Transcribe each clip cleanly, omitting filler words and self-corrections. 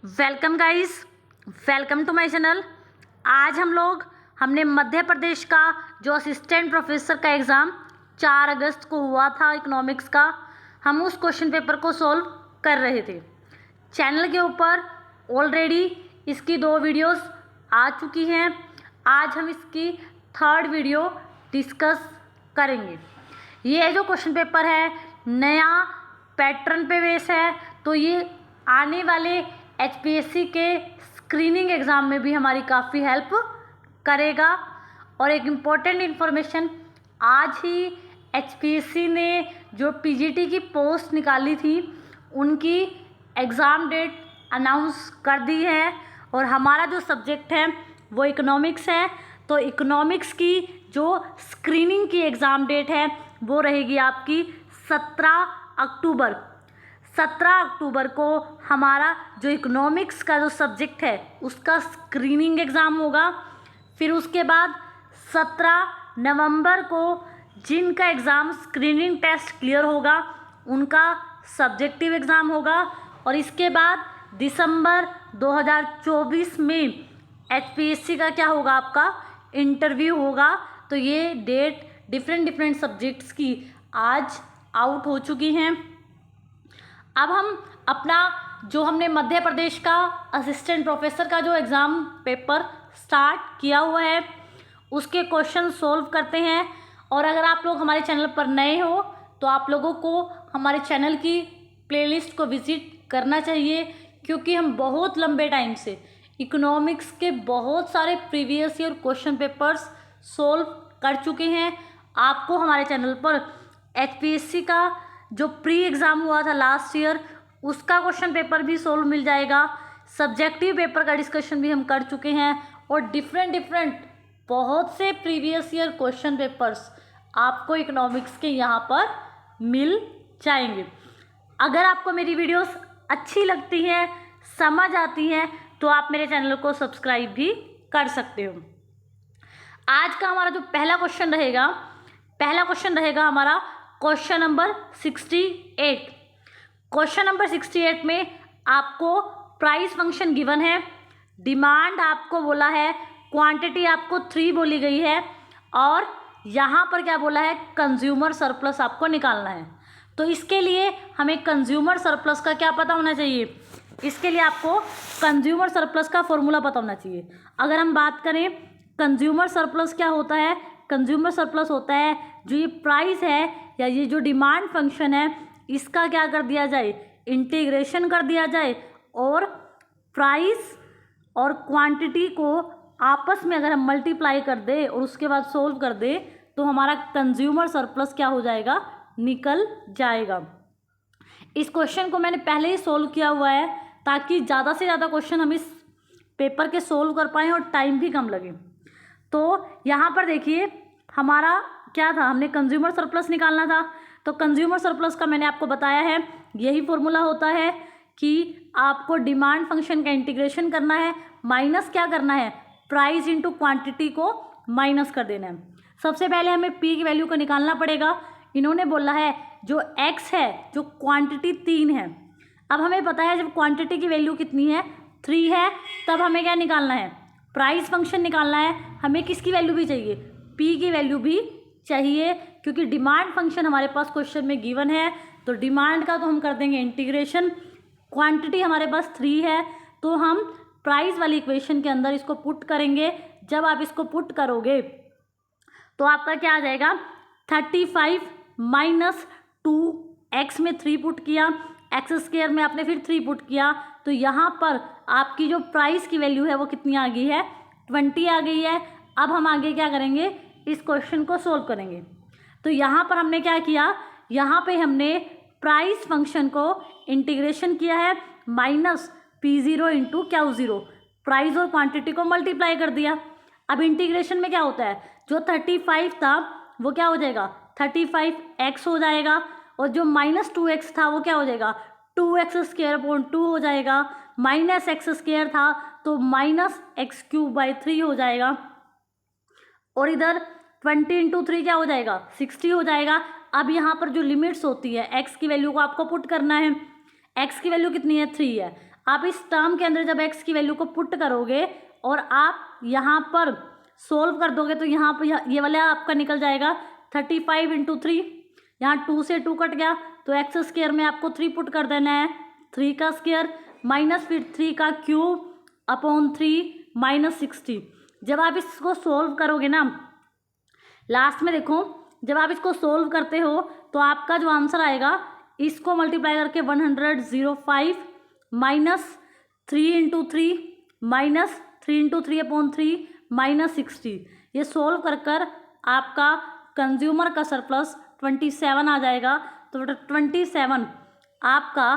Welcome guys, welcome to my channel. आज हमने मध्य प्रदेश का जो असिस्टेंट प्रोफेसर का एग्ज़ाम 4 अगस्त को हुआ था इकोनॉमिक्स का, हम उस क्वेश्चन पेपर को सॉल्व कर रहे थे। चैनल के ऊपर ऑलरेडी इसकी 2 वीडियोस आ चुकी हैं। आज हम इसकी 3rd वीडियो डिस्कस करेंगे। ये जो क्वेश्चन पेपर है नया पैटर्न पे बेस है, तो ये आने वाले HPSC के स्क्रीनिंग एग्ज़ाम में भी हमारी काफ़ी हेल्प करेगा। और एक इम्पॉर्टेंट इन्फॉर्मेशन, आज ही HPSC ने जो PGT की पोस्ट निकाली थी उनकी एग्ज़ाम डेट अनाउंस कर दी है। और हमारा जो सब्जेक्ट है वो इकोनॉमिक्स है, तो इकोनॉमिक्स की जो स्क्रीनिंग की एग्ज़ाम डेट है वो रहेगी आपकी 17 अक्टूबर। 17 अक्टूबर को हमारा जो इकोनॉमिक्स का जो सब्जेक्ट है उसका स्क्रीनिंग एग्ज़ाम होगा। फिर उसके बाद 17 नवंबर को जिनका एग्ज़ाम स्क्रीनिंग टेस्ट क्लियर होगा उनका सब्जेक्टिव एग्ज़ाम होगा। और इसके बाद दिसंबर 2024 में HPSC का क्या होगा, आपका इंटरव्यू होगा। तो ये डेट डिफरेंट सब्जेक्ट्स की आज आउट हो चुकी हैं। अब हम अपना जो हमने मध्य प्रदेश का असिस्टेंट प्रोफेसर का जो एग्ज़ाम पेपर स्टार्ट किया हुआ है उसके क्वेश्चन सॉल्व करते हैं। और अगर आप लोग हमारे चैनल पर नए हो तो आप लोगों को हमारे चैनल की प्लेलिस्ट को विज़िट करना चाहिए, क्योंकि हम बहुत लंबे टाइम से इकोनॉमिक्स के बहुत सारे previous year question papers solve कर चुके हैं। आपको हमारे चैनल पर HPSC का जो प्री एग्ज़ाम हुआ था लास्ट ईयर उसका क्वेश्चन पेपर भी सॉल्व मिल जाएगा। सब्जेक्टिव पेपर का डिस्कशन भी हम कर चुके हैं और डिफरेंट बहुत से प्रीवियस ईयर क्वेश्चन पेपर्स आपको इकोनॉमिक्स के यहाँ पर मिल जाएंगे। अगर आपको मेरी वीडियोस अच्छी लगती हैं, समझ आती हैं, तो आप मेरे चैनल को सब्सक्राइब भी कर सकते हो। आज का हमारा जो पहला क्वेश्चन रहेगा हमारा क्वेश्चन नंबर 68। क्वेश्चन नंबर 68 में आपको प्राइस फंक्शन गिवन है, डिमांड आपको बोला है, क्वांटिटी आपको 3 बोली गई है, और यहाँ पर क्या बोला है, कंज्यूमर सरप्लस आपको निकालना है। तो इसके लिए हमें कंज्यूमर सरप्लस का क्या पता होना चाहिए, इसके लिए आपको कंज्यूमर सरप्लस का फॉर्मूला पता होना चाहिए। अगर हम बात करें कंज्यूमर सरप्लस क्या होता है, कंज्यूमर सरप्लस होता है जो ये प्राइस है या ये जो डिमांड फंक्शन है इसका क्या कर दिया जाए, इंटीग्रेशन कर दिया जाए, और प्राइस और क्वांटिटी को आपस में अगर हम मल्टीप्लाई कर दे और उसके बाद सोल्व कर दे तो हमारा कंज्यूमर सरप्लस क्या हो जाएगा, निकल जाएगा। इस क्वेश्चन को मैंने पहले ही सोल्व किया हुआ है ताकि ज़्यादा से ज़्यादा क्वेश्चन हम इस पेपर के सोल्व कर पाएँ और टाइम भी कम लगे। तो यहाँ पर देखिए हमारा क्या था, हमने कंज्यूमर सरप्लस निकालना था। तो कंज्यूमर सरप्लस का मैंने आपको बताया है, यही फॉर्मूला होता है कि आपको डिमांड फंक्शन का इंटीग्रेशन करना है, माइनस क्या करना है, प्राइस इंटू क्वांटिटी को माइनस कर देना है। सबसे पहले हमें P की वैल्यू को निकालना पड़ेगा। इन्होंने बोला है जो X है, जो क्वांटिटी 3 है। अब हमें पता है जब क्वांटिटी की वैल्यू कितनी है, 3 है, तब हमें क्या निकालना है, प्राइस फंक्शन निकालना है। हमें किसकी वैल्यू भी चाहिए, P की वैल्यू भी चाहिए, क्योंकि डिमांड फंक्शन हमारे पास क्वेश्चन में गिवन है। तो डिमांड का तो हम कर देंगे इंटीग्रेशन, क्वांटिटी हमारे पास 3 है तो हम प्राइस वाली इक्वेशन के अंदर इसको पुट करेंगे। जब आप इसको पुट करोगे तो आपका क्या आ जाएगा, 35 माइनस 2x में 3 पुट किया, एक्स स्क्वायर में आपने फिर 3 पुट किया, तो यहाँ पर आपकी जो प्राइस की वैल्यू है वो कितनी आ गई है, 20 आ गई है। अब हम आगे क्या करेंगे, इस क्वेश्चन को सोल्व करेंगे। तो यहाँ पर हमने क्या किया, यहाँ पे हमने प्राइस फंक्शन को इंटीग्रेशन किया है, minus P0 into Q0, price और क्वांटिटी को मल्टीप्लाई कर दिया। अब इंटीग्रेशन में क्या होता है, जो 35 था वो क्या हो जाएगा, 35x हो जाएगा, और जो माइनस 2x था वो क्या हो जाएगा, 2x स्क्वायर अपॉन 2 हो जाएगा, माइनस एक्स स्क्वायर था तो माइनस x³/3 हो जाएगा, और इधर 20 इंटू 3 क्या हो जाएगा, 60 हो जाएगा। अब यहाँ पर जो लिमिट्स होती है, x की वैल्यू को आपको पुट करना है, x की वैल्यू कितनी है, 3 है। आप इस टर्म के अंदर जब x की वैल्यू को पुट करोगे और आप यहाँ पर सोल्व कर दोगे तो यहाँ पर ये वाला आपका निकल जाएगा 35 इंटू 3, यहाँ 2 से 2 कट गया तो एक्स स्क्वायर में आपको 3 पुट कर देना है, 3 का स्क्वायर माइनस फिर 3 का क्यूब अपॉन 3 माइनस 60। जब आप इसको सोल्व करोगे ना लास्ट में देखो, जब आप इसको सोल्व करते हो तो आपका जो आंसर आएगा इसको मल्टीप्लाई करके 105 minus 3 into 3 minus 3 into 3 upon 3 minus 60। ये सोल्व कर कर आपका कंज्यूमर का सरप्लस 27 आ जाएगा। तो 27 आपका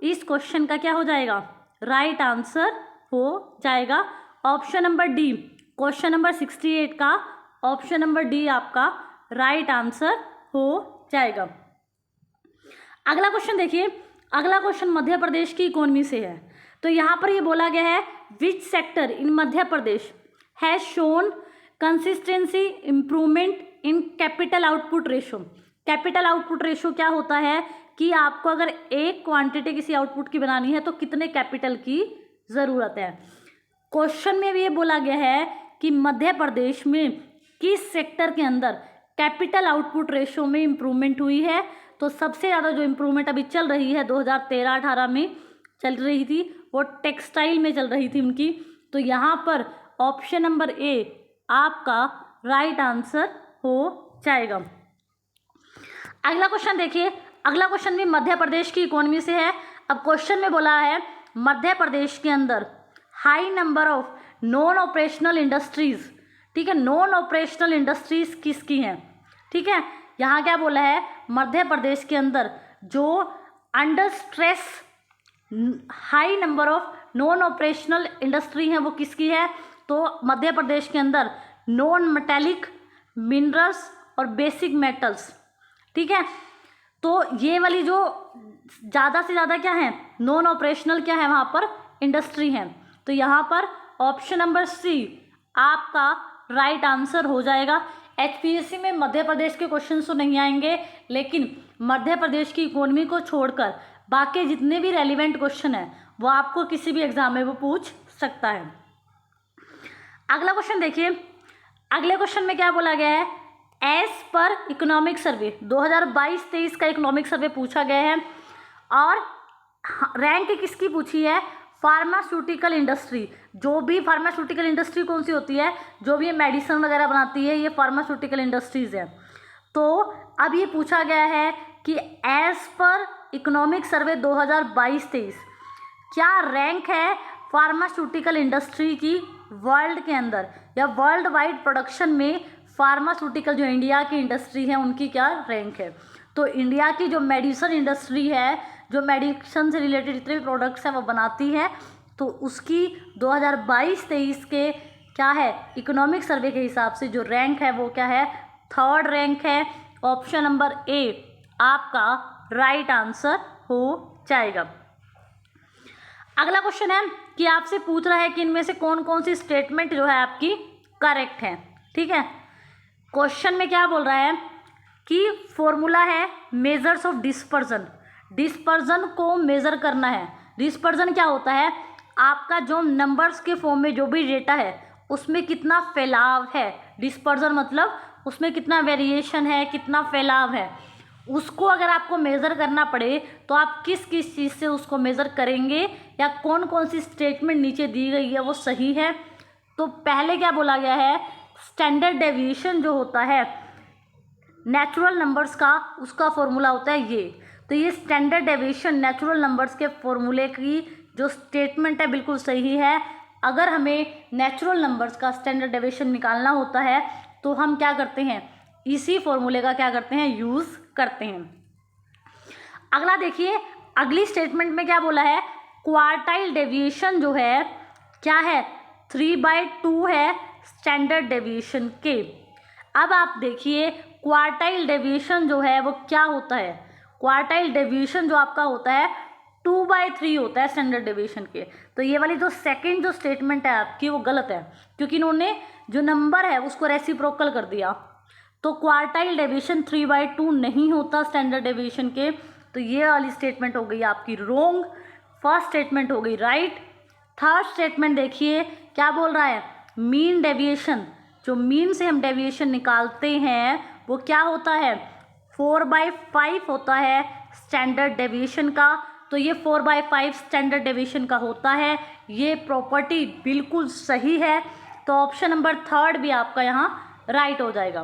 इस क्वेश्चन का क्या हो जाएगा, राइट आंसर हो जाएगा। Option number D, question number 68 का ऑप्शन नंबर डी आपका राइट आंसर हो जाएगा। अगला क्वेश्चन देखिए, अगला क्वेश्चन मध्य प्रदेश की इकोनॉमी से है। तो यहाँ पर ये बोला गया है which sector in Madhya Pradesh has shown consistency improvement in capital output ratio. Capital output ratio क्या होता है कि आपको अगर एक क्वांटिटी किसी आउटपुट की बनानी है तो कितने कैपिटल की ज़रूरत है। क्वेश्चन में भी ये बोला गया है कि मध्य प्रदेश में किस सेक्टर के अंदर कैपिटल आउटपुट रेशो में इम्प्रूवमेंट हुई है। तो सबसे ज़्यादा जो इम्प्रूवमेंट अभी चल रही है 2013-18 में चल रही थी वो टेक्सटाइल में चल रही थी उनकी। तो यहाँ पर ऑप्शन नंबर ए आपका राइट आंसर हो जाएगा। अगला क्वेश्चन देखिए, अगला क्वेश्चन भी मध्य प्रदेश की इकोनॉमी से है। अब क्वेश्चन में बोला है मध्य प्रदेश के अंदर high number of non operational industries, ठीक है, नॉन ऑपरेशनल इंडस्ट्रीज किसकी हैं, ठीक है। यहाँ क्या बोला है, मध्य प्रदेश के अंदर जो under stress high number of non operational industry है वो किसकी है। तो मध्य प्रदेश के अंदर नॉन मेटेलिक, मिनरल्स और बेसिक मेटल्स, ठीक है। तो ये वाली जो ज़्यादा से ज़्यादा क्या है, नॉन ऑपरेशनल क्या है वहाँ पर इंडस्ट्री है। तो यहाँ पर ऑप्शन नंबर सी आपका राइट आंसर हो जाएगा। एचपीएससी में मध्य प्रदेश के क्वेश्चन तो नहीं आएंगे, लेकिन मध्य प्रदेश की इकोनॉमी को छोड़कर बाकी जितने भी रेलिवेंट क्वेश्चन है वो आपको किसी भी एग्जाम में वो पूछ सकता है। अगला क्वेश्चन देखिए, अगले क्वेश्चन में क्या बोला गया है, एज पर इकोनॉमिक सर्वे 2022-23 का इकोनॉमिक सर्वे पूछा गया है और रैंक किसकी पूछी है, फार्मास्यूटिकल इंडस्ट्री। जो भी फार्मास्यूटिकल इंडस्ट्री कौन सी होती है, जो भी मेडिसिन वगैरह बनाती है ये फार्मास्यूटिकल इंडस्ट्रीज है। तो अब ये पूछा गया है कि एज पर इकोनॉमिक सर्वे 2022-23 क्या रैंक है फार्मास्यूटिकल इंडस्ट्री की वर्ल्ड के अंदर, या वर्ल्ड वाइड प्रोडक्शन में फार्मास्यूटिकल जो इंडिया की इंडस्ट्री है उनकी क्या रैंक है। तो इंडिया की जो मेडिसिन इंडस्ट्री है, जो मेडिसिन से रिलेटेड जितने भी प्रोडक्ट्स हैं वो बनाती है, तो उसकी 2022-23 के क्या है इकोनॉमिक सर्वे के हिसाब से जो रैंक है वो क्या है, थर्ड रैंक है। ऑप्शन नंबर ए आपका राइट आंसर हो जाएगा। अगला क्वेश्चन है कि आपसे पूछ रहा है कि इनमें से कौन कौन सी स्टेटमेंट जो है आपकी करेक्ट है, ठीक है। क्वेश्चन में क्या बोल रहा है कि फॉर्मूला है मेजर्स ऑफ डिस्पर्जन, डिस्पर्जन को मेज़र करना है। डिस्पर्जन क्या होता है, आपका जो नंबर्स के फॉर्म में जो भी डेटा है उसमें कितना फैलाव है। डिस्पर्जन मतलब उसमें कितना वेरिएशन है, कितना फैलाव है, उसको अगर आपको मेज़र करना पड़े तो आप किस किस चीज़ से उसको मेज़र करेंगे, या कौन कौन सी स्टेटमेंट नीचे दी गई है वो सही है। तो पहले क्या बोला गया है, स्टैंडर्ड डेविएशन जो होता है नेचुरल नंबर्स का, उसका फॉर्मूला होता है ये। तो ये स्टैंडर्ड डेविएशन नेचुरल नंबर्स के फॉर्मूले की जो स्टेटमेंट है बिल्कुल सही है। अगर हमें नेचुरल नंबर्स का स्टैंडर्ड डेविएशन निकालना होता है तो हम क्या करते हैं, इसी फॉर्मूले का क्या करते हैं, यूज़ करते हैं। अगला देखिए, अगली स्टेटमेंट में क्या बोला है, क्वार्टाइल डेविएशन जो है क्या है, 3/2 है स्टैंडर्ड डेविएशन के। अब आप देखिए क्वार्टाइल डेविएशन जो है वो क्या होता है, क्वार्टाइल डेविएशन जो आपका होता है 2/3 होता है स्टैंडर्ड डेविएशन के। तो ये वाली जो सेकंड जो स्टेटमेंट है आपकी वो गलत है, क्योंकि इन्होंने जो नंबर है उसको रेसिप्रोकल कर दिया। तो क्वार्टाइल डेविएशन 3/2 नहीं होता स्टैंडर्ड डेविएशन के। तो ये वाली स्टेटमेंट हो गई आपकी रोंग। फर्स्ट स्टेटमेंट हो गई राइट। थर्ड स्टेटमेंट देखिए क्या बोल रहा है, मीन डेविएशन, जो मीन से हम डेविएशन निकालते हैं वो क्या होता है, 4/5 होता है स्टैंडर्ड डेविएशन का। तो ये 4/5 स्टैंडर्ड डेविएशन का होता है, ये प्रॉपर्टी बिल्कुल सही है। तो ऑप्शन नंबर थर्ड भी आपका यहाँ राइट हो जाएगा।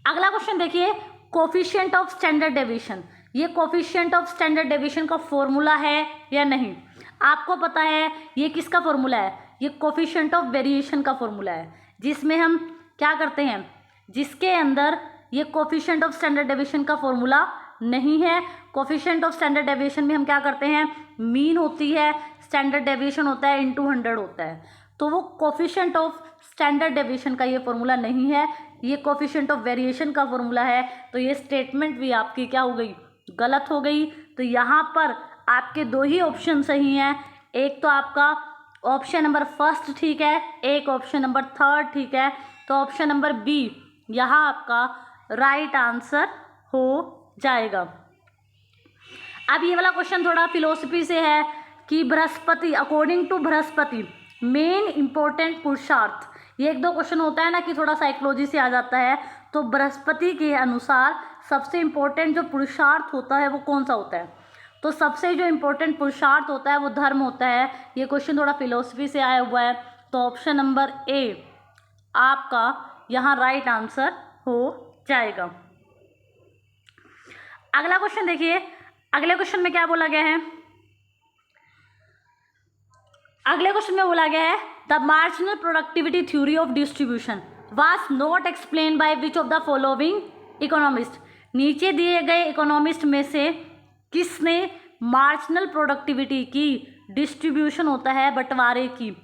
अगला क्वेश्चन देखिए, कोफिशिएंट ऑफ स्टैंडर्ड डेविएशन। ये कोफिशिएंट ऑफ स्टैंडर्ड डेविएशन का फॉर्मूला है या नहीं, आपको पता है ये किसका फॉर्मूला है, ये कोफिशिएंट ऑफ वेरिएशन का फॉर्मूला है, जिसमें हम क्या करते हैं, जिसके अंदर ये कोफिशिएंट ऑफ स्टैंडर्ड डेविएशन का फॉर्मूला नहीं है। कोफिशिएंट ऑफ स्टैंडर्ड डेविएशन में हम क्या करते हैं, मीन होती है, स्टैंडर्ड डेविएशन होता है, इनटू 100 होता है। तो वो कोफिशिएंट ऑफ स्टैंडर्ड डेविएशन का ये फॉर्मूला नहीं है, ये कोफिशिएंट ऑफ वेरिएशन का फॉर्मूला है। तो ये स्टेटमेंट भी आपकी क्या हो गई, गलत हो गई। तो यहाँ पर आपके दो ही ऑप्शन सही हैं, एक तो आपका ऑप्शन नंबर फर्स्ट ठीक है, एक ऑप्शन नंबर थर्ड ठीक है। तो ऑप्शन नंबर बी यहाँ आपका राइट आंसर हो जाएगा। अब ये वाला क्वेश्चन थोड़ा फिलोसफी से है कि Brihaspati, according to Brihaspati main important पुरुषार्थ, ये एक दो क्वेश्चन होता है ना कि थोड़ा साइकोलॉजी से आ जाता है। तो बृहस्पति के अनुसार सबसे इम्पोर्टेंट जो पुरुषार्थ होता है वो कौन सा होता है, तो सबसे जो इम्पोर्टेंट पुरुषार्थ होता है वो धर्म होता है। ये क्वेश्चन थोड़ा फिलोसफी से आया हुआ है। तो ऑप्शन नंबर ए आपका यहाँ राइट आंसर हो जाएगा। अगला क्वेश्चन देखिए, अगले क्वेश्चन में क्या बोला गया है, अगले क्वेश्चन में बोला गया है the marginal productivity theory of distribution was not explain by which of the following economist. नीचे दिए गए इकोनॉमिस्ट में से किसने मार्जिनल प्रोडक्टिविटी की, डिस्ट्रीब्यूशन होता है बंटवारे की,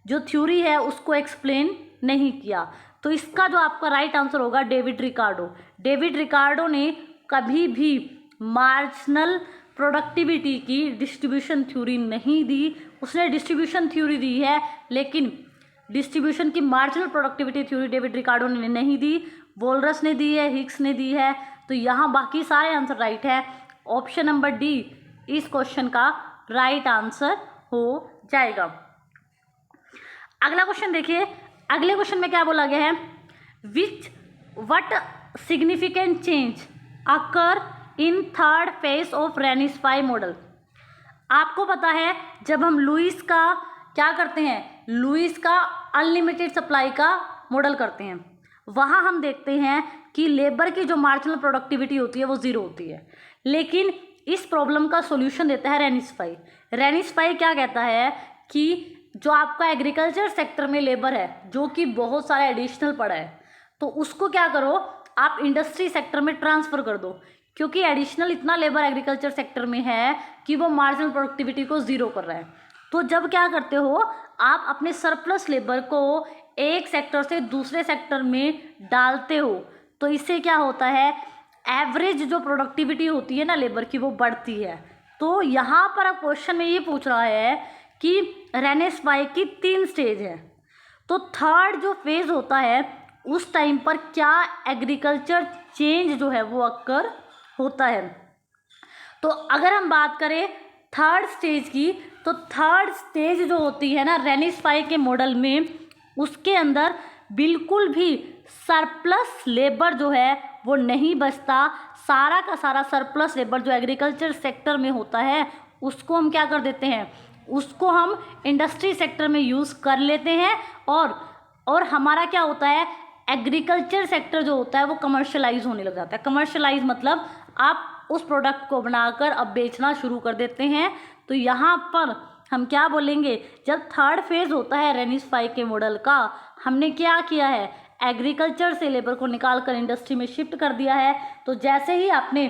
जो थ्योरी है उसको एक्सप्लेन नहीं किया। तो इसका जो आपका राइट आंसर होगा डेविड रिकार्डो। डेविड रिकार्डो ने कभी भी मार्जिनल प्रोडक्टिविटी की डिस्ट्रीब्यूशन थ्योरी नहीं दी, उसने डिस्ट्रीब्यूशन थ्योरी दी है लेकिन डिस्ट्रीब्यूशन की marginal productivity theory David Ricardo ने नहीं दी, वोल्रस ने दी है, हिग्स ने दी है। तो यहाँ बाकी सारे आंसर राइट है, ऑप्शन नंबर डी इस क्वेश्चन का राइट आंसर हो जाएगा। अगला क्वेश्चन देखिए, अगले क्वेश्चन में क्या बोला गया है, what significant change occur in third phase of रेनिसफाई मॉडल। आपको पता है जब हम लुईस का क्या करते हैं, लुईस का अनलिमिटेड सप्लाई का मॉडल करते हैं, वहाँ हम देखते हैं कि लेबर की जो मार्जिनल प्रोडक्टिविटी होती है वो ज़ीरो होती है। लेकिन इस प्रॉब्लम का सॉल्यूशन देता है रेनिसफाई। रेनिसफाई क्या कहता है कि जो आपका एग्रीकल्चर सेक्टर में लेबर है जो कि बहुत सारा एडिशनल पड़ा है, तो उसको क्या करो आप इंडस्ट्री सेक्टर में ट्रांसफ़र कर दो, क्योंकि एडिशनल इतना लेबर एग्रीकल्चर सेक्टर में है कि वो मार्जिनल प्रोडक्टिविटी को ज़ीरो कर रहा है। तो जब क्या करते हो आप अपने सरप्लस लेबर को एक सेक्टर से दूसरे सेक्टर में डालते हो, तो इससे क्या होता है, एवरेज जो प्रोडक्टिविटी होती है ना लेबर की वो बढ़ती है। तो यहाँ पर अब क्वेश्चन में ये पूछ रहा है कि रेनिसफाई की 3 स्टेज है, तो थर्ड जो फेज़ होता है उस टाइम पर क्या एग्रीकल्चर चेंज जो है वो अक्कर होता है। तो अगर हम बात करें थर्ड स्टेज की, तो थर्ड स्टेज जो होती है ना रेनिसफाई के मॉडल में, उसके अंदर बिल्कुल भी सरप्लस लेबर जो है वो नहीं बचता। सारा का सारा सरप्लस लेबर जो एग्रीकल्चर सेक्टर में होता है उसको हम क्या कर देते हैं, उसको हम इंडस्ट्री सेक्टर में यूज़ कर लेते हैं। और हमारा क्या होता है, एग्रीकल्चर सेक्टर जो होता है वो कमर्शलाइज होने लग जाता है। कमर्शलाइज मतलब आप उस प्रोडक्ट को बनाकर अब बेचना शुरू कर देते हैं। तो यहाँ पर हम क्या बोलेंगे, जब थर्ड फेज़ होता है रेनिसफाई के मॉडल का, हमने क्या किया है, एग्रीकल्चर से लेबर को निकाल कर इंडस्ट्री में शिफ्ट कर दिया है। तो जैसे ही आपने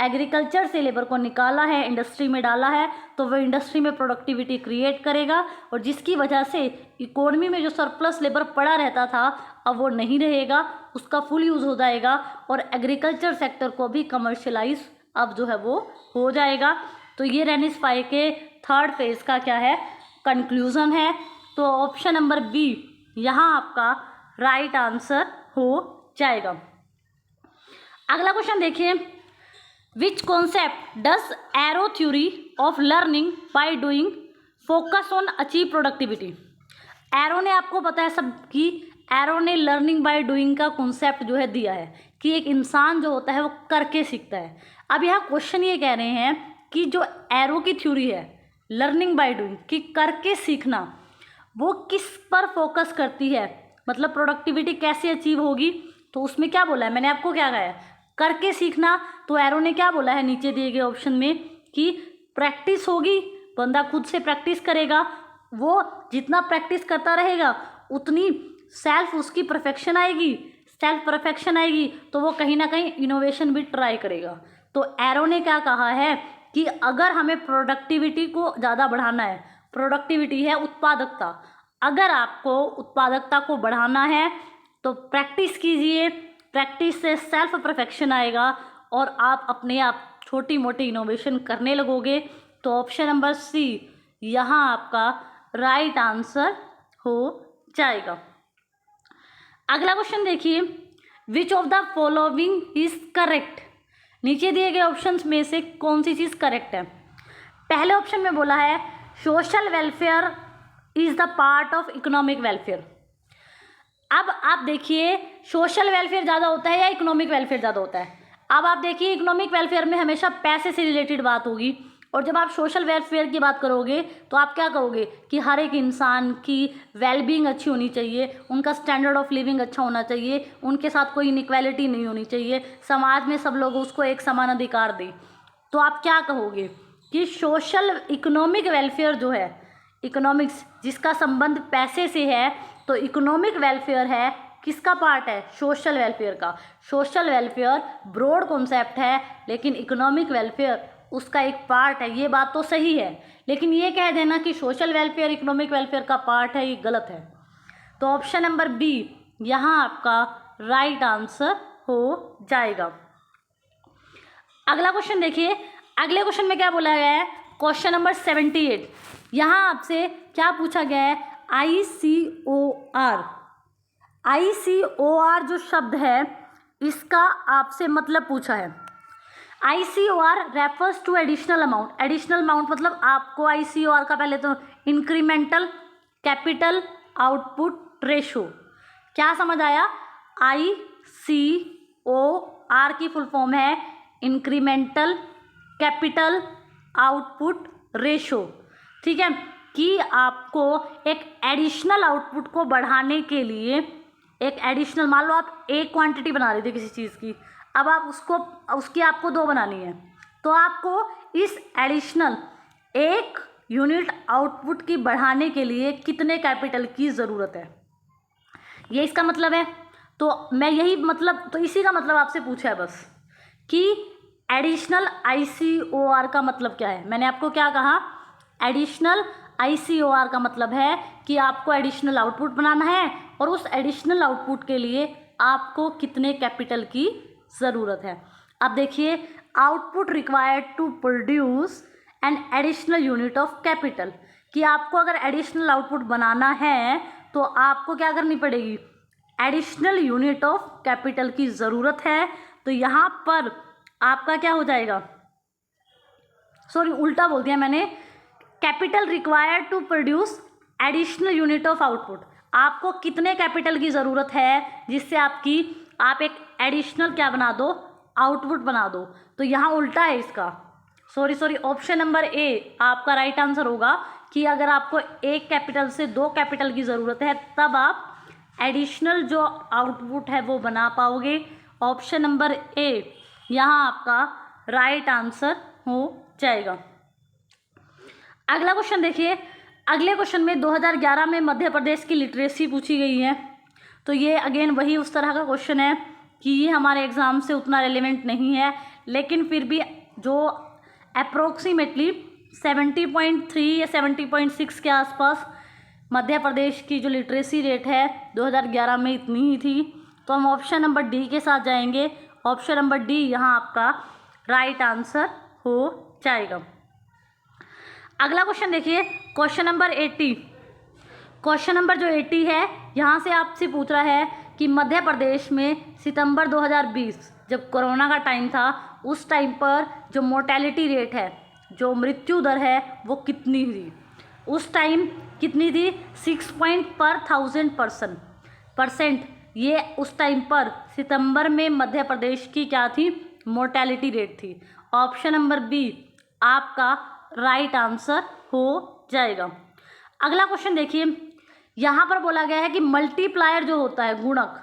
एग्रीकल्चर से लेबर को निकाला है इंडस्ट्री में डाला है, तो वह इंडस्ट्री में प्रोडक्टिविटी क्रिएट करेगा, और जिसकी वजह से इकोनॉमी में जो सरप्लस लेबर पड़ा रहता था अब वो नहीं रहेगा, उसका फुल यूज़ हो जाएगा, और एग्रीकल्चर सेक्टर को भी कमर्शलाइज अब जो है वो हो जाएगा। तो ये रेनिसफाई के थर्ड फेज़ का क्या है, कंक्लूज़न है। तो ऑप्शन नंबर बी यहाँ आपका राइट आंसर हो जाएगा। अगला क्वेश्चन देखिए, विच concept does arrow theory of learning by doing focus on achieve productivity. Arrow ने आपको पता है सब कि एरो ने लर्निंग बाय डूइंग का कॉन्सेप्ट जो है दिया है कि एक इंसान जो होता है वो करके सीखता है। अब यहाँ क्वेश्चन ये कह रहे हैं कि जो एरो की थ्योरी है लर्निंग बाय डूइंग कि करके सीखना, वो किस पर फोकस करती है, मतलब प्रोडक्टिविटी कैसे अचीव होगी। तो उसमें क्या बोला है, मैंने आपको क्या कहा है, करके सीखना। तो एरो ने क्या बोला है नीचे दिए गए ऑप्शन में कि प्रैक्टिस होगी, बंदा खुद से प्रैक्टिस करेगा, वो जितना प्रैक्टिस करता रहेगा उतनी सेल्फ उसकी परफेक्शन आएगी, सेल्फ परफेक्शन आएगी तो वो कहीं ना कहीं इनोवेशन भी ट्राई करेगा। तो एरो ने क्या कहा है कि अगर हमें प्रोडक्टिविटी को ज़्यादा बढ़ाना है, प्रोडक्टिविटी है उत्पादकता, अगर आपको उत्पादकता को बढ़ाना है तो प्रैक्टिस कीजिए, प्रैक्टिस से सेल्फ परफेक्शन आएगा और आप अपने आप छोटी मोटी इनोवेशन करने लगोगे। तो ऑप्शन नंबर सी यहाँ आपका राइट आंसर हो जाएगा। अगला क्वेश्चन देखिए, which of the following is correct. नीचे दिए गए ऑप्शंस में से कौन सी चीज़ करेक्ट है। पहले ऑप्शन में बोला है social welfare is the part of economic welfare. अब आप देखिए सोशल वेलफेयर ज़्यादा होता है या इकोनॉमिक वेलफेयर ज़्यादा होता है। अब आप देखिए इकोनॉमिक वेलफेयर में हमेशा पैसे से रिलेटेड बात होगी, और जब आप सोशल वेलफेयर की बात करोगे तो आप क्या कहोगे कि हर एक इंसान की वेलबींग अच्छी होनी चाहिए, उनका स्टैंडर्ड ऑफ लिविंग अच्छा होना चाहिए, उनके साथ कोई इनइक्वालिटी नहीं होनी चाहिए, समाज में सब लोग उसको एक समान अधिकार दें। तो आप क्या कहोगे कि सोशल इकोनॉमिक वेलफेयर जो है, इकोनॉमिक्स जिसका संबंध पैसे से है, तो इकोनॉमिक वेलफेयर है किसका पार्ट है, सोशल वेलफेयर का। सोशल वेलफेयर ब्रॉड कॉन्सेप्ट है लेकिन इकोनॉमिक वेलफेयर उसका एक पार्ट है। ये बात तो सही है, लेकिन ये कह देना कि सोशल वेलफेयर इकोनॉमिक वेलफेयर का पार्ट है, ये गलत है। तो ऑप्शन नंबर बी यहाँ आपका राइट आंसर हो जाएगा। अगला क्वेश्चन देखिए, अगले क्वेश्चन में क्या बोला गया है, क्वेश्चन नंबर 78। यहाँ आपसे क्या पूछा गया है, ICOR जो शब्द है इसका आपसे मतलब पूछा है। ICOR refers to additional amount. Additional amount मतलब आपको ICOR का पहले तो इंक्रीमेंटल कैपिटल आउटपुट रेशो क्या समझ आया। ICOR की फुल फॉर्म है इंक्रीमेंटल कैपिटल आउटपुट रेशो, ठीक है, कि आपको एक एडिशनल आउटपुट को बढ़ाने के लिए एक एडिशनल, मान लो आप एक क्वांटिटी बना रहे थे किसी चीज़ की, अब आप उसकी आपको 2 बनानी है, तो आपको इस एडिशनल एक यूनिट आउटपुट की बढ़ाने के लिए कितने कैपिटल की ज़रूरत है, ये इसका मतलब है। तो मैं यही मतलब, तो इसी का मतलब आपसे पूछा है बस कि एडिशनल ICOR का मतलब क्या है। मैंने आपको क्या कहा, एडिशनल ICOR का मतलब है कि आपको एडिशनल आउटपुट बनाना है और उस एडिशनल आउटपुट के लिए आपको कितने कैपिटल की ज़रूरत है। अब देखिए, output required to produce an additional unit of capital, कि आपको अगर एडिशनल आउटपुट बनाना है तो आपको क्या करनी पड़ेगी, एडिशनल यूनिट ऑफ कैपिटल की ज़रूरत है। तो यहाँ पर आपका क्या हो जाएगा, सॉरी उल्टा बोल दिया मैंने, capital required to produce additional unit of output, आपको कितने कैपिटल की ज़रूरत है जिससे आप एक एडिशनल क्या बना दो, आउटपुट बना दो। तो यहाँ उल्टा है इसका, सॉरी ऑप्शन नंबर ए आपका राइट आंसर होगा कि अगर आपको एक कैपिटल से 2 कैपिटल की ज़रूरत है तब आप एडिशनल जो आउटपुट है वो बना पाओगे। ऑप्शन नंबर ए यहाँ आपका राइट आंसर हो जाएगा। अगला क्वेश्चन देखिए, अगले क्वेश्चन में 2011 में मध्य प्रदेश की लिटरेसी पूछी गई है। तो ये अगेन वही उस तरह का क्वेश्चन है कि ये हमारे एग्ज़ाम से उतना रेलेवेंट नहीं है, लेकिन फिर भी जो अप्रोक्सीमेटली 70.3 या 70.6 के आसपास मध्य प्रदेश की जो लिटरेसी रेट है 2011 में इतनी ही थी। तो हम ऑप्शन नंबर डी के साथ जाएंगे। ऑप्शन नंबर डी यहाँ आपका राइट आंसर हो जाएगा। अगला क्वेश्चन देखिए, क्वेश्चन नंबर 80। क्वेश्चन नंबर जो 80 है यहाँ से आपसे पूछ रहा है कि मध्य प्रदेश में सितंबर 2020 जब कोरोना का टाइम था उस टाइम पर जो मोर्टेलिटी रेट है, जो मृत्यु दर है, वो कितनी थी? उस टाइम कितनी थी? 6.1000%। ये उस टाइम पर सितंबर में मध्य प्रदेश की क्या थी? मोर्टेलिटी रेट थी। ऑप्शन नंबर बी आपका राइट आंसर हो जाएगा। अगला क्वेश्चन देखिए, यहाँ पर बोला गया है कि मल्टीप्लायर जो होता है, गुणक,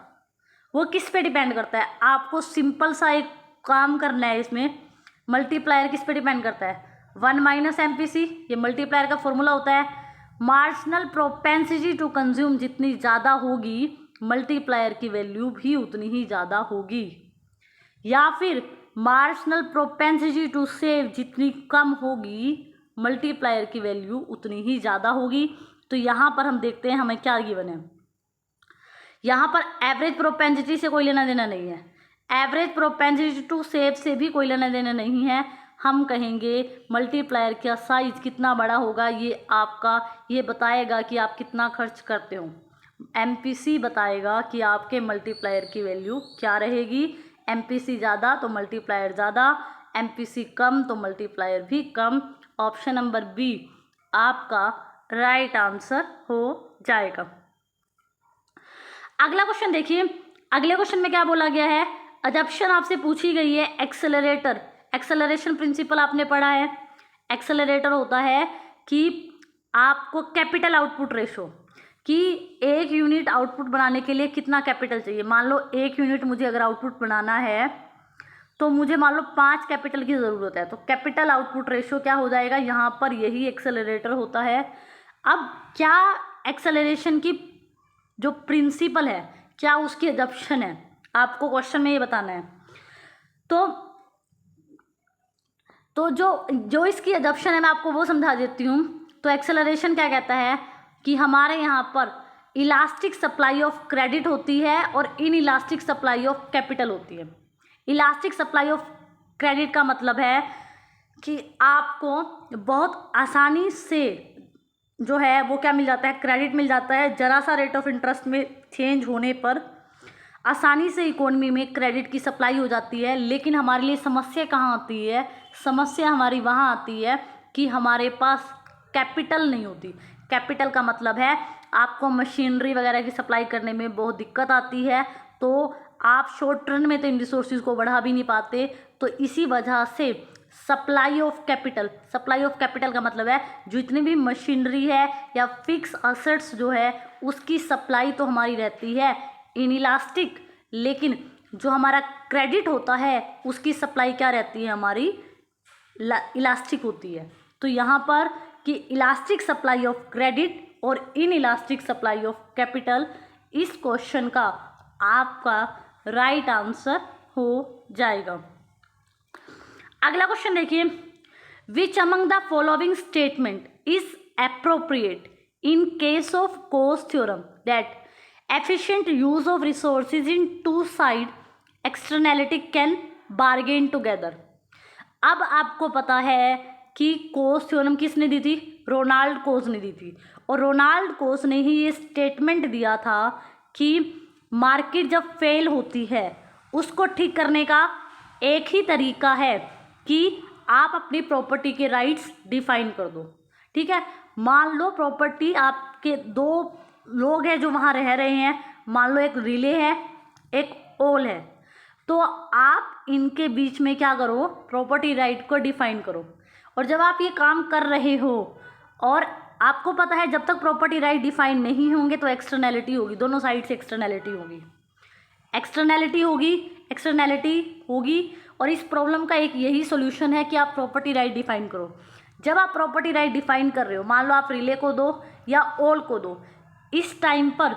वो किस पे डिपेंड करता है? आपको सिंपल सा एक काम करना है इसमें। मल्टीप्लायर किस पे डिपेंड करता है? 1 माइनस MPC, ये मल्टीप्लायर का फॉर्मूला होता है। मार्जिनल प्रोपेंसिटी टू कंज्यूम जितनी ज़्यादा होगी, मल्टीप्लायर की वैल्यू भी उतनी ही ज़्यादा होगी। या फिर मार्जिनल प्रोपेंसिटी टू सेव जितनी कम होगी, मल्टीप्लायर की वैल्यू उतनी ही ज़्यादा होगी। तो यहाँ पर हम देखते हैं हमें क्या गिवन है। यहाँ पर एवरेज प्रोपेंसिटी से कोई लेना देना नहीं है, एवरेज प्रोपेंसिटी टू सेव से भी कोई लेना देना नहीं है। हम कहेंगे मल्टीप्लायर का साइज कितना बड़ा होगा, ये आपका ये बताएगा कि आप कितना खर्च करते हो। MPC बताएगा कि आपके मल्टीप्लायर की वैल्यू क्या रहेगी। MPC ज़्यादा तो मल्टीप्लायर ज़्यादा, MPC कम तो मल्टीप्लायर भी कम। ऑप्शन नंबर बी आपका राइट आंसर हो जाएगा। अगला क्वेश्चन देखिए, अगले क्वेश्चन में क्या बोला गया है? अजम्पशन आपसे पूछी गई है एक्सेलरेटर, एक्सेलरेशन प्रिंसिपल आपने पढ़ा है। एक्सेलरेटर होता है कि आपको कैपिटल आउटपुट रेशो, कि एक यूनिट आउटपुट बनाने के लिए कितना कैपिटल चाहिए। मान लो 1 यूनिट मुझे अगर आउटपुट बनाना है तो मुझे मान लो 5 कैपिटल की ज़रूरत है, तो कैपिटल आउटपुट रेशो क्या हो जाएगा? यहाँ पर यही एक्सेलरेटर होता है। अब क्या एक्सेलरेशन की जो प्रिंसिपल है, क्या उसकी अजम्पशन है, आपको क्वेश्चन में ये बताना है। तो जो इसकी अजम्पशन है मैं आपको वो समझा देती हूँ। तो एक्सेलरेशन क्या कहता है कि हमारे यहाँ पर इलास्टिक सप्लाई ऑफ क्रेडिट होती है और in elastic supply of capital होती है। इलास्टिक सप्लाई ऑफ क्रेडिट का मतलब है कि आपको बहुत आसानी से जो है वो क्या मिल जाता है? क्रेडिट मिल जाता है। ज़रा सा रेट ऑफ इंटरेस्ट में चेंज होने पर आसानी से इकोनॉमी में क्रेडिट की सप्लाई हो जाती है। लेकिन हमारे लिए समस्या कहाँ आती है? समस्या हमारी वहाँ आती है कि हमारे पास कैपिटल नहीं होती। कैपिटल का मतलब है आपको मशीनरी वगैरह की सप्लाई करने में बहुत दिक्कत आती है, तो आप शॉर्ट रन में तो इन रिसोर्सेज को बढ़ा भी नहीं पाते। तो इसी वजह से सप्लाई ऑफ कैपिटल का मतलब है जितनी भी मशीनरी है या फिक्स असेट्स जो है उसकी सप्लाई तो हमारी रहती है इनइलास्टिक, लेकिन जो हमारा क्रेडिट होता है उसकी सप्लाई क्या रहती है? हमारी इलास्टिक होती है। तो यहाँ पर कि इलास्टिक सप्लाई ऑफ क्रेडिट और इनइलास्टिक सप्लाई ऑफ कैपिटल, इस क्वेश्चन का आपका राइट आंसर हो जाएगा। अगला क्वेश्चन देखिए, which among the following statement is appropriate in case of cost theorem that efficient use of resources in two side externality can bargain together। अब आपको पता है कि कोस थ्योरम किसने दी थी? रोनाल्ड कोस ने दी थी। और रोनाल्ड कोस ने ही ये स्टेटमेंट दिया था कि मार्केट जब फेल होती है उसको ठीक करने का एक ही तरीका है कि आप अपनी प्रॉपर्टी के राइट्स डिफाइन कर दो। ठीक है, मान लो प्रॉपर्टी आपके 2 लोग हैं जो वहाँ रह रहे हैं, मान लो एक रिले है एक ओल है, तो आप इनके बीच में क्या करो? प्रॉपर्टी राइट को डिफाइन करो। और जब आप ये काम कर रहे हो और आपको पता है जब तक प्रॉपर्टी राइट डिफाइन नहीं होंगे तो एक्सटर्नैलिटी होगी, दोनों साइड से एक्सटर्नैलिटी होगी। और इस प्रॉब्लम का एक यही सोल्यूशन है कि आप प्रॉपर्टी राइट डिफाइन करो। जब आप प्रॉपर्टी राइट डिफाइन कर रहे हो, मान लो आप रिले को दो या ओल को दो, इस टाइम पर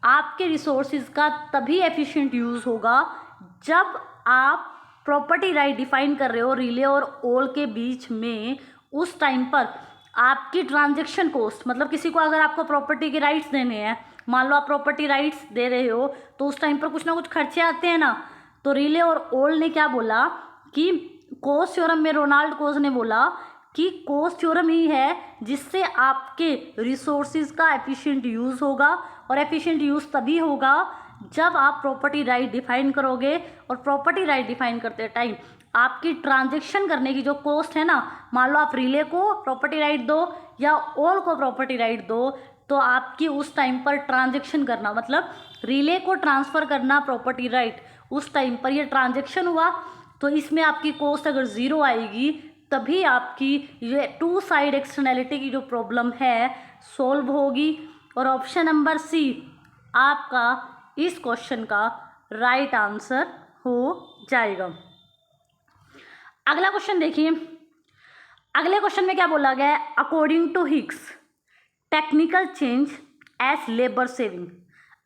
आपके रिसोर्सेज का तभी एफिशिएंट यूज़ होगा जब आप प्रॉपर्टी राइट डिफाइन कर रहे हो रिले और ओल के बीच में। उस टाइम पर आपकी ट्रांजैक्शन कॉस्ट, मतलब किसी को अगर आपको प्रॉपर्टी के राइट्स देने हैं, मान लो आप प्रॉपर्टी राइट्स दे रहे हो, तो उस टाइम पर कुछ ना कुछ खर्चे आते हैं ना। तो रिले और ओल ने क्या बोला कि कोस थ्योरम में रोनाल्ड कोस ने बोला कि कोस थ्योरम ही है जिससे आपके रिसोर्सेज का एफिशिएंट यूज़ होगा। और एफिशिएंट यूज़ तभी होगा जब आप प्रॉपर्टी राइट डिफाइन करोगे। और प्रॉपर्टी राइट डिफाइन करते टाइम आपकी ट्रांजेक्शन करने की जो कॉस्ट है ना, मान लो आप रिले को प्रॉपर्टी राइट दो या ऑल को प्रॉपर्टी राइट दो, तो आपकी उस टाइम पर ट्रांजेक्शन करना, मतलब रिले को ट्रांसफ़र करना प्रॉपर्टी राइट, उस टाइम पर ये ट्रांजेक्शन हुआ, तो इसमें आपकी कॉस्ट अगर ज़ीरो आएगी तभी आपकी ये टू साइड एक्सटर्नैलिटी की जो प्रॉब्लम है सॉल्व होगी। और ऑप्शन नंबर सी आपका इस क्वेश्चन का राइट आंसर हो जाएगा। अगला क्वेश्चन देखिए, अगले क्वेश्चन में क्या बोला गया है, according to Hicks technical change as labour saving.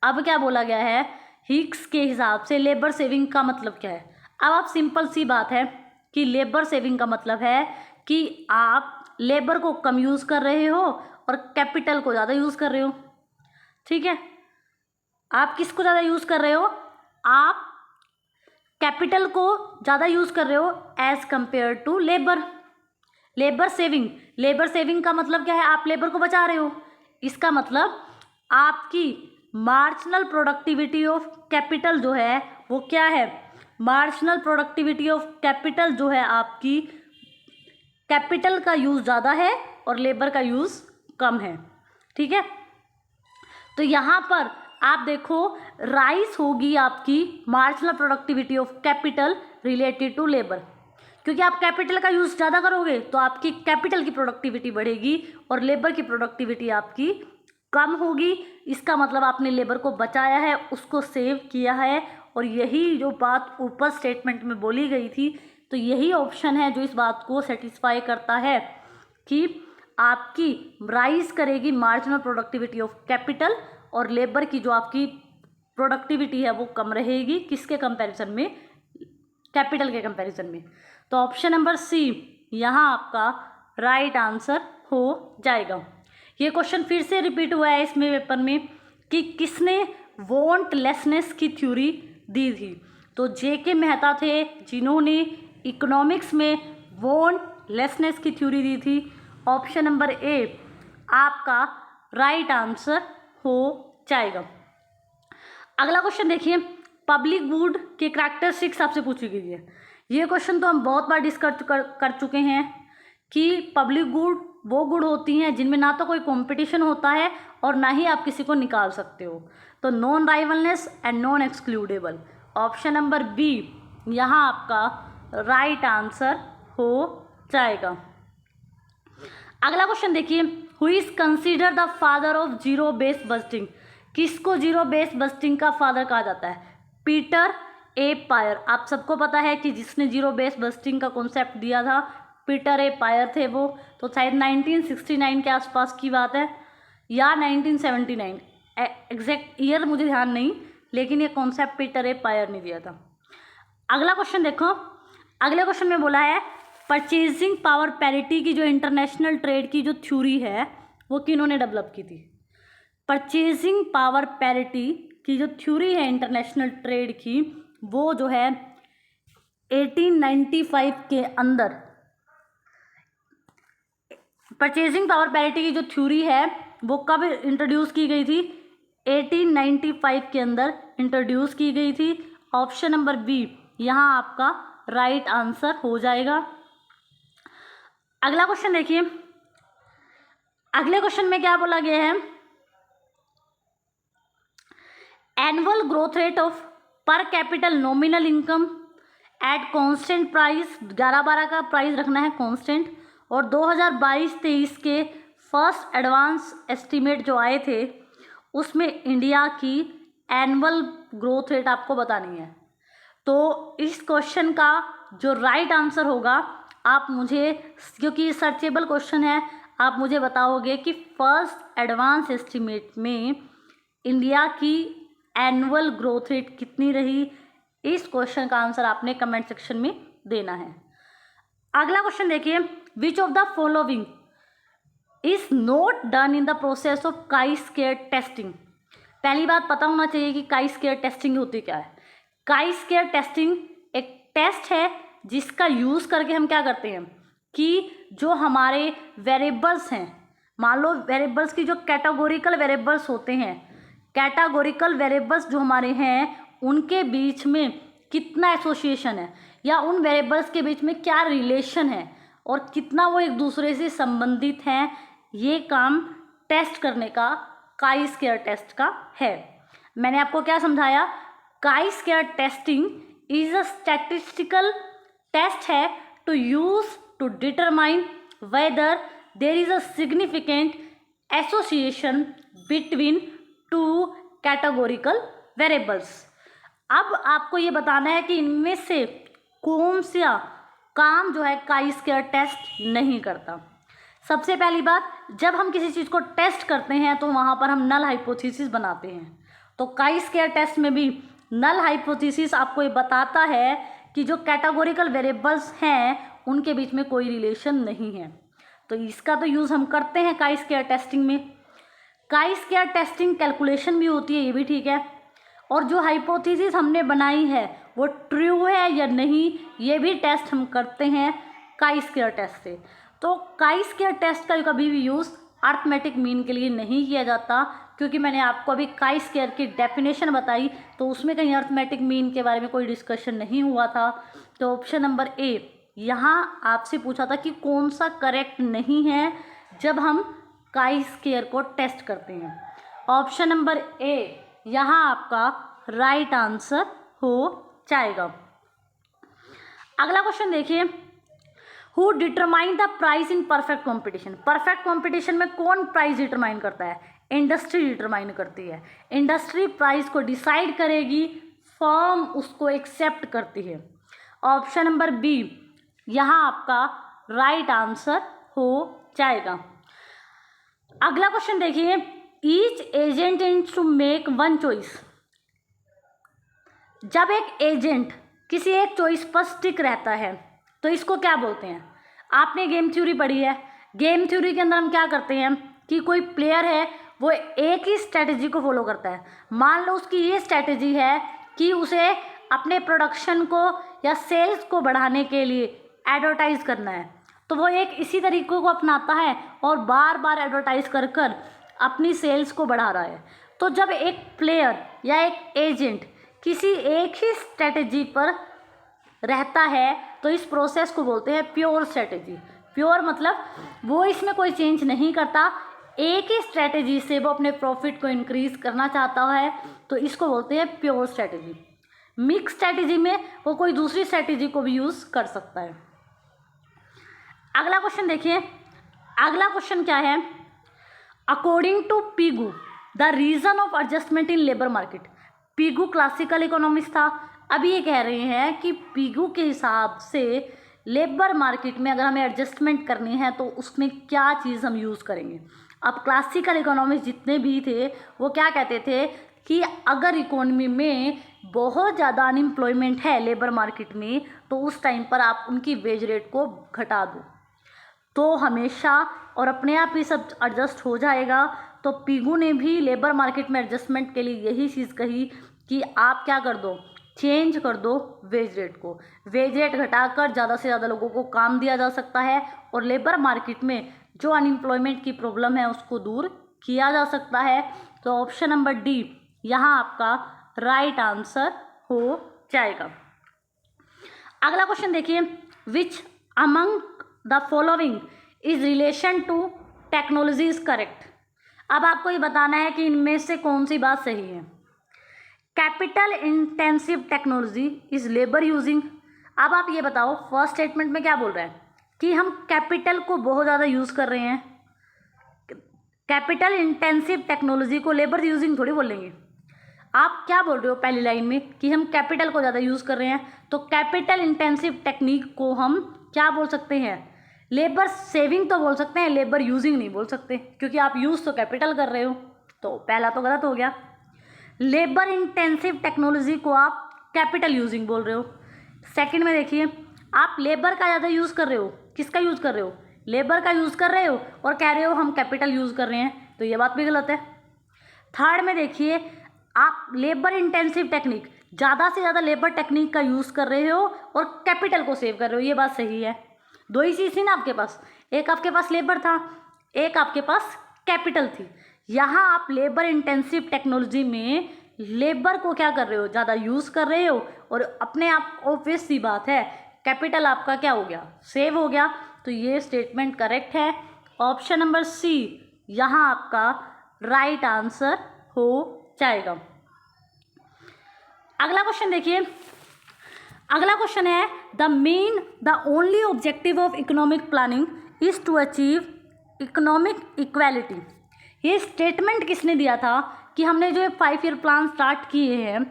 अब क्या बोला गया है, हिग्स के हिसाब से लेबर सेविंग का मतलब क्या है। अब आप सिंपल सी बात है कि लेबर सेविंग का मतलब है कि आप लेबर को कम यूज़ कर रहे हो और कैपिटल को ज़्यादा यूज़ कर रहे हो। ठीक है, आप किसको ज़्यादा यूज़ कर रहे हो, आप कैपिटल को ज़्यादा यूज़ कर रहे हो as compare to labour. Labour saving का मतलब क्या है, आप लेबर को बचा रहे हो। इसका मतलब आपकी मार्जिनल प्रोडक्टिविटी ऑफ कैपिटल जो है वो क्या है, मार्जिनल प्रोडक्टिविटी ऑफ कैपिटल जो है आपकी, कैपिटल का यूज़ ज़्यादा है और लेबर का यूज़ कम है। ठीक है, तो यहाँ पर आप देखो राइज होगी आपकी marginal productivity of capital related to labour, क्योंकि आप कैपिटल का यूज़ ज़्यादा करोगे तो आपकी कैपिटल की प्रोडक्टिविटी बढ़ेगी और लेबर की प्रोडक्टिविटी आपकी कम होगी। इसका मतलब आपने लेबर को बचाया है, उसको सेव किया है, और यही जो बात ऊपर स्टेटमेंट में बोली गई थी, तो यही ऑप्शन है जो इस बात को सेटिस्फाई करता है कि आपकी राइज करेगी मार्जिनल प्रोडक्टिविटी ऑफ कैपिटल और लेबर की जो आपकी प्रोडक्टिविटी है वो कम रहेगी, किसके कंपैरिजन में, कैपिटल के कंपैरिजन में। तो ऑप्शन नंबर सी यहाँ आपका राइट आंसर हो जाएगा। ये क्वेश्चन फिर से रिपीट हुआ है इसमें पेपर में कि किसने वॉन्टलेसनेस की थ्योरी दी थी। तो जे.के. मेहता थे जिन्होंने इकोनॉमिक्स में वॉन्टलेसनेस की थ्योरी दी थी। ऑप्शन नंबर ए आपका राइट आंसर हो जाएगा। अगला क्वेश्चन देखिए, पब्लिक गुड के करैक्टरिस्टिक्स आपसे पूछी गई है। ये क्वेश्चन तो हम बहुत बार डिस्कस कर चुके हैं कि पब्लिक गुड वो गुड होती हैं जिनमें ना तो कोई कंपटीशन होता है और ना ही आप किसी को निकाल सकते हो। तो non rivalness and non excludable, option number B यहाँ आपका राइट आंसर हो जाएगा। अगला क्वेश्चन देखिए, who is consider the father of zero base budgeting. किसको जीरो बेस बस्टिंग का फादर कहा जाता है, पीटर ए पायर। आप सबको पता है कि जिसने जीरो बेस बस्टिंग का कॉन्सेप्ट दिया था पीटर ए पायर थे वो। तो शायद 1969 के आसपास की बात है या 1979, एग्जैक्ट ईयर मुझे ध्यान नहीं, लेकिन ये कॉन्सेप्ट पीटर ए पायर ने दिया था। अगला क्वेश्चन देखो, अगले क्वेश्चन में बोला है परचेजिंग पावर पैरिटी की जो इंटरनेशनल ट्रेड की जो थ्योरी है वो किन्होंने डेवलप की थी। परचेजिंग पावर पैरिटी की जो थ्योरी है इंटरनेशनल ट्रेड की, वो जो है 1895 के अंदर, परचेजिंग पावर पैरिटी की जो थ्योरी है वो कब इंट्रोड्यूस की गई थी, 1895 के अंदर इंट्रोड्यूस की गई थी। ऑप्शन नंबर बी यहाँ आपका राइट आंसर हो जाएगा। अगला क्वेश्चन देखिए, अगले क्वेश्चन में क्या बोला गया है, एनुअल ग्रोथ रेट ऑफ पर capital nominal income at constant price, 11-12 का प्राइस रखना है कांस्टेंट, और 2022-23 के फर्स्ट एडवांस एस्टीमेट जो आए थे उसमें इंडिया की एनुअल ग्रोथ रेट आपको बतानी है। तो इस क्वेश्चन का जो राइट आंसर होगा, आप मुझे, क्योंकि सर्चेबल क्वेश्चन है, आप मुझे बताओगे कि फर्स्ट एडवांस एस्टीमेट में इंडिया की एनुअल ग्रोथ रेट कितनी रही। इस क्वेश्चन का आंसर आपने कमेंट सेक्शन में देना है। अगला क्वेश्चन देखिए, which of the following is not done in the process of काई स्क्वायर टेस्टिंग। पहली बात पता होना चाहिए कि काई स्क्वायर टेस्टिंग होती क्या है। काई स्क्वायर टेस्टिंग एक टेस्ट है जिसका यूज़ करके हम क्या करते हैं कि जो हमारे वेरिएबल्स हैं, मान लो वेरिएबल्स की जो कैटेगोरिकल वेरिएबल्स होते हैं, कैटेगोरिकल वेरिएबल्स जो हमारे हैं उनके बीच में कितना एसोसिएशन है, या उन वेरिएबल्स के बीच में क्या रिलेशन है और कितना वो एक दूसरे से संबंधित हैं, ये काम टेस्ट करने का काई स्क्वायर टेस्ट का है। मैंने आपको क्या समझाया, chi square testing is a statistical test है to use to determine whether there is a significant association between two categorical variables. अब आपको ये बताना है कि इनमें से कौन सा काम जो है काई स्क्वायर टेस्ट नहीं करता। सबसे पहली बात, जब हम किसी चीज़ को टेस्ट करते हैं तो वहाँ पर हम नल हाइपोथेसिस बनाते हैं। तो काई स्क्वायर टेस्ट में भी नल हाइपोथेसिस आपको ये बताता है कि जो कैटेगोरिकल वेरिएबल्स हैं उनके बीच में कोई रिलेशन नहीं है। तो इसका तो यूज़ हम करते हैं काई स्क्वायर टेस्टिंग में। काई स्क्वायर टेस्टिंग कैलकुलेशन भी होती है, ये भी ठीक है। और जो हाइपोथेसिस हमने बनाई है वो ट्रू है या नहीं, ये भी टेस्ट हम करते हैं काई स्क्वायर टेस्ट से। तो काई स्क्वायर टेस्ट का कभी भी यूज़ अर्थमेटिक मीन के लिए नहीं किया जाता, क्योंकि मैंने आपको अभी काई स्क्वायर की डेफिनेशन बताई तो उसमें कहीं अर्थमेटिक मीन के बारे में कोई डिस्कशन नहीं हुआ था। तो ऑप्शन नंबर ए, यहाँ आपसे पूछा था कि कौन सा करेक्ट नहीं है जब हम काई स्क्वायर को टेस्ट करते हैं। ऑप्शन नंबर ए यहाँ आपका राइट आंसर हो जाएगा। अगला क्वेश्चन देखिए, who determine the price in perfect competition. Perfect competition में कौन प्राइस डिटरमाइन करता है? इंडस्ट्री डिटरमाइन करती है। इंडस्ट्री प्राइस को डिसाइड करेगी, फर्म उसको एक्सेप्ट करती है। ऑप्शन नंबर बी यहाँ आपका राइट आंसर हो जाएगा। अगला क्वेश्चन देखिए, each agent is to make one choice. जब एक एजेंट किसी एक चॉइस पर स्टिक रहता है तो इसको क्या बोलते हैं? आपने गेम थ्योरी पढ़ी है। गेम थ्योरी के अंदर हम क्या करते हैं कि कोई प्लेयर है वो एक ही स्ट्रेटजी को फॉलो करता है। मान लो उसकी ये स्ट्रेटजी है कि उसे अपने प्रोडक्शन को या सेल्स को बढ़ाने के लिए एडवर्टाइज करना है, तो वो एक इसी तरीके को अपनाता है और बार बार एडवर्टाइज कर कर अपनी सेल्स को बढ़ा रहा है। तो जब एक प्लेयर या एक एजेंट किसी एक ही स्ट्रेटजी पर रहता है तो इस प्रोसेस को बोलते हैं प्योर स्ट्रेटजी। प्योर मतलब वो इसमें कोई चेंज नहीं करता, एक ही स्ट्रेटजी से वो अपने प्रॉफिट को इंक्रीज करना चाहता है, तो इसको बोलते हैं प्योर स्ट्रेटजी। मिक्स स्ट्रेटजी में वो कोई दूसरी स्ट्रेटजी को भी यूज़ कर सकता है। अगला क्वेश्चन देखिए, अगला क्वेश्चन क्या है? According to Pigou the reason of adjustment in labour market. Pigou classical economist था। अभी ये कह रहे हैं कि पीगू के हिसाब से लेबर मार्केट में अगर हमें एडजस्टमेंट करनी है तो उसमें क्या चीज़ हम यूज़ करेंगे। अब क्लासिकल इकोनॉमिस्ट जितने भी थे वो क्या कहते थे कि अगर इकोनॉमी में बहुत ज़्यादा अनएम्प्लॉयमेंट है लेबर मार्केट में तो उस टाइम पर आप उनकी वेज रेट को घटा दो तो हमेशा और अपने आप ही सब एडजस्ट हो जाएगा। तो पीगू ने भी लेबर मार्केट में एडजस्टमेंट के लिए यही चीज़ कही कि आप क्या कर दो, चेंज कर दो वेज रेट को। वेज रेट घटाकर ज़्यादा से ज़्यादा लोगों को काम दिया जा सकता है और लेबर मार्केट में जो अनएम्प्लॉयमेंट की प्रॉब्लम है उसको दूर किया जा सकता है। तो ऑप्शन नंबर डी यहाँ आपका राइट आंसर हो जाएगा। अगला क्वेश्चन देखिए, which among the following is relation to technology is correct. अब आपको ये बताना है कि इनमें से कौन सी बात सही है। Capital intensive technology is labour using. अब आप ये बताओ, फर्स्ट स्टेटमेंट में क्या बोल रहा है कि हम कैपिटल को बहुत ज़्यादा यूज़ कर रहे हैं। कैपिटल इंटेंसिव टेक्नोलॉजी को लेबर यूजिंग थोड़ी बोलेंगे। आप क्या बोल रहे हो पहली लाइन में कि हम कैपिटल को ज़्यादा यूज़ कर रहे हैं, तो कैपिटल इंटेंसिव टेक्निक को हम क्या बोल सकते हैं? लेबर सेविंग तो बोल सकते हैं, लेबर यूजिंग नहीं बोल सकते, क्योंकि आप यूज़ तो कैपिटल कर रहे हो। तो पहला तो गलत हो गया। लेबर इंटेंसिव टेक्नोलॉजी को आप कैपिटल यूजिंग बोल रहे हो। सेकंड में देखिए, आप लेबर का ज़्यादा यूज़ कर रहे हो। किसका यूज़ कर रहे हो? लेबर का यूज़ कर रहे हो और कह रहे हो हम कैपिटल यूज़ कर रहे हैं, तो ये बात भी गलत है। थर्ड में देखिए, आप लेबर इंटेंसिव टेक्निक, ज़्यादा से ज़्यादा लेबर टेक्निक का यूज़ कर रहे हो और कैपिटल को सेव कर रहे हो, ये बात सही है। दो ही चीज़ थी ना आपके पास, एक आपके पास लेबर था, एक आपके पास कैपिटल थी। यहाँ आप लेबर इंटेंसिव टेक्नोलॉजी में लेबर को क्या कर रहे हो, ज़्यादा यूज़ कर रहे हो, और अपने आप ऑब्वियस सी बात है कैपिटल आपका क्या हो गया, सेव हो गया। तो ये स्टेटमेंट करेक्ट है। ऑप्शन नंबर सी यहाँ आपका राइट आंसर हो जाएगा। अगला क्वेश्चन देखिए, अगला क्वेश्चन है the only objective of economic planning is to achieve economic equality. ये स्टेटमेंट किसने दिया था कि हमने जो 5 ईयर प्लान स्टार्ट किए हैं,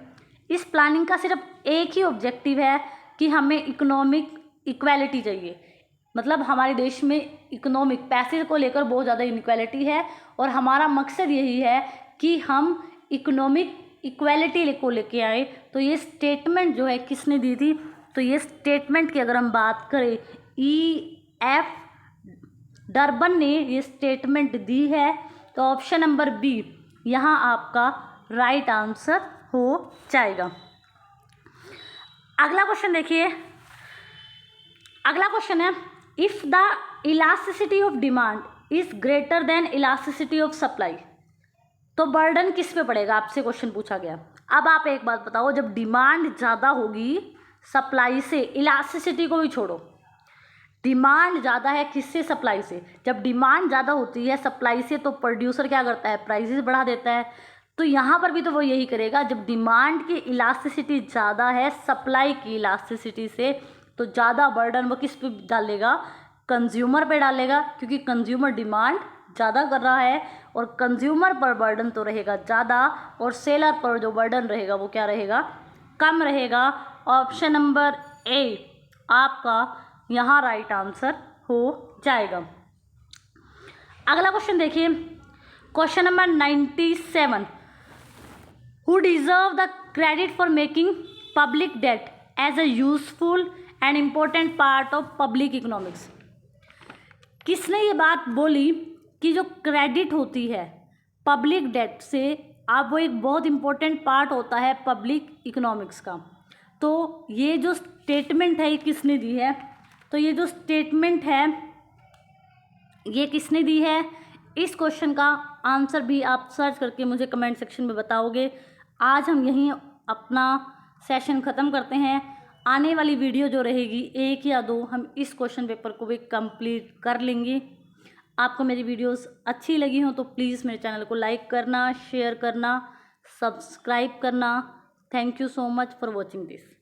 इस प्लानिंग का सिर्फ एक ही ऑब्जेक्टिव है कि हमें इकोनॉमिक इक्वालिटी चाहिए। मतलब हमारे देश में इकोनॉमिक पैसे को लेकर बहुत ज़्यादा इनइक्वालिटी है और हमारा मकसद यही है कि हम इकोनॉमिक इक्वालिटी को लेके आए। तो ये स्टेटमेंट जो है किसने दी थी, तो ये स्टेटमेंट की अगर हम बात करें EF डर्बन ने ये स्टेटमेंट दी है। तो ऑप्शन नंबर बी यहाँ आपका राइट आंसर हो जाएगा। अगला क्वेश्चन देखिए, अगला क्वेश्चन है if the elasticity of demand is greater than elasticity of supply, तो बर्डन किस पे पड़ेगा, आपसे क्वेश्चन पूछा गया। अब आप एक बात बताओ, जब डिमांड ज़्यादा होगी सप्लाई से, इलास्टिसिटी को भी छोड़ो, डिमांड ज़्यादा है किससे, सप्लाई से। जब डिमांड ज़्यादा होती है सप्लाई से तो प्रोड्यूसर क्या करता है, प्राइसेस बढ़ा देता है। तो यहाँ पर भी तो वो यही करेगा, जब डिमांड की इलास्टिसिटी ज़्यादा है सप्लाई की इलास्टिसिटी से, तो ज़्यादा बर्डन वो किस पे डालेगा, कंज्यूमर पे डालेगा, क्योंकि कंज्यूमर डिमांड ज़्यादा कर रहा है और कंज्यूमर पर बर्डन तो रहेगा ज़्यादा और सेलर पर जो बर्डन रहेगा वो क्या रहेगा, कम रहेगा। ऑप्शन नंबर ए आपका यहाँ राइट आंसर हो जाएगा। अगला क्वेश्चन देखिए, question number 97 who deserve the credit for making public debt as a useful and important part of public economics. किसने ये बात बोली कि जो क्रेडिट होती है पब्लिक डेट से, अब वो एक बहुत इम्पोर्टेंट पार्ट होता है पब्लिक इकोनॉमिक्स का। तो ये जो स्टेटमेंट है ये किसने दी है, तो ये जो स्टेटमेंट है ये किसने दी है, इस क्वेश्चन का आंसर भी आप सर्च करके मुझे कमेंट सेक्शन में बताओगे। आज हम यहीं अपना सेशन ख़त्म करते हैं। आने वाली वीडियो जो रहेगी 1 या 2 हम इस क्वेश्चन पेपर को भी कंप्लीट कर लेंगे। आपको मेरी वीडियोस अच्छी लगी हो तो प्लीज़ मेरे चैनल को लाइक करना, शेयर करना, सब्सक्राइब करना। Thank you so much for watching this.